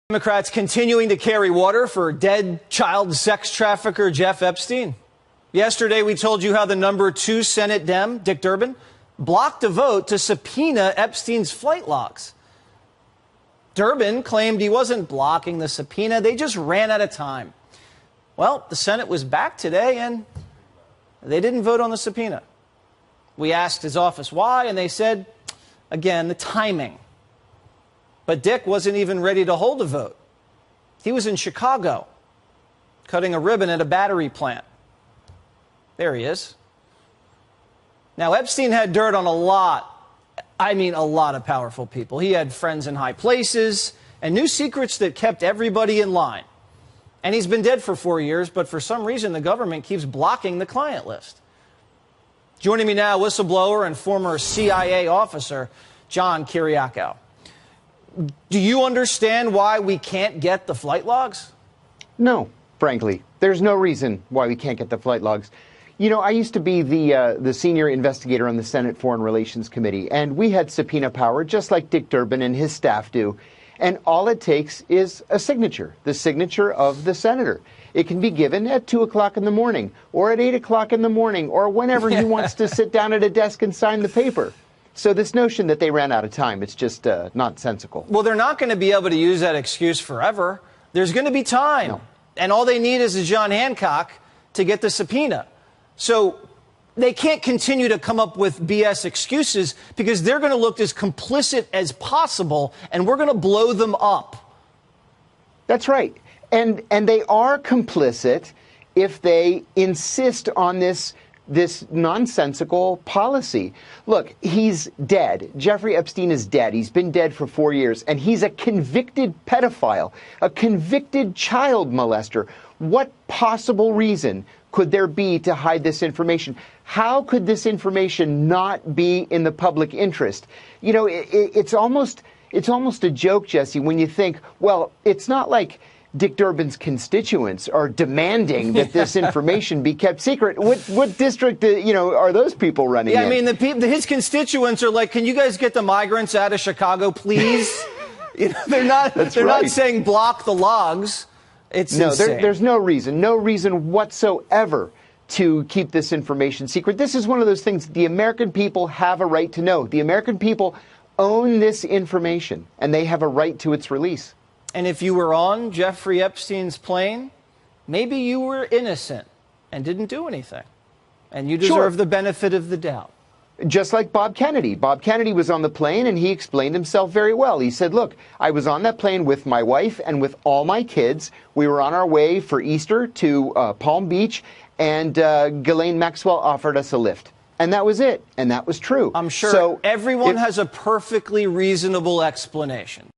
Democrats continuing to carry water for dead child sex trafficker Jeff Epstein. Yesterday, we told you how the number 2 Senate Dem, Dick Durbin, blocked a vote to subpoena Epstein's flight logs. Durbin claimed he wasn't blocking the subpoena. They just ran out of time. Well, the Senate was back today, and they didn't vote on the subpoena. We asked his office why, and they said, again, the timing. But Dick wasn't even ready to hold a vote. He was in Chicago, cutting a ribbon at a battery plant. There he is. Now, Epstein had dirt on a lot of powerful people. He had friends in high places and knew secrets that kept everybody in line. And he's been dead for 4 years, but for some reason, the government keeps blocking the client list. Joining me now, whistleblower and former CIA officer, John Kiriakou. Do you understand why we can't get the flight logs? No, frankly. There's no reason why we can't get the flight logs. You know, I used to be the senior investigator on the Senate Foreign Relations Committee, and we had subpoena power just like Dick Durbin and his staff do. And all it takes is a signature, the signature of the senator. It can be given at 2 o'clock in the morning or at 8 o'clock in the morning or whenever he wants to sit down at a desk and sign the paper. So this notion that they ran out of time, it's just nonsensical. Well, they're not going to be able to use that excuse forever. There's going to be time. No. And all they need is a John Hancock to get the subpoena. So they can't continue to come up with BS excuses because they're going to look as complicit as possible, and we're going to blow them up. That's right. And they are complicit if they insist on this nonsensical policy. Look, he's dead. Jeffrey Epstein is dead. He's been dead for 4 years, and he's a convicted pedophile, a convicted child molester. What possible reason could there be to hide this information? How could this information not be in the public interest? You know, it's almost a joke, Jesse, when you think, well, it's not like Dick Durbin's constituents are demanding that this information be kept secret. What district, are those people running in? I mean, his constituents are like, can you guys get the migrants out of Chicago, please? They're not saying block the logs. It's insane. There's no reason whatsoever to keep this information secret. This is one of those things the American people have a right to know. The American people own this information, and they have a right to its release. And if you were on Jeffrey Epstein's plane, maybe you were innocent and didn't do anything. And you deserve the benefit of the doubt. Just like Bob Kennedy. Bob Kennedy was on the plane, and he explained himself very well. He said, look, I was on that plane with my wife and with all my kids. We were on our way for Easter to Palm Beach, and Ghislaine Maxwell offered us a lift. And that was it. And that was true. I'm sure everyone has a perfectly reasonable explanation.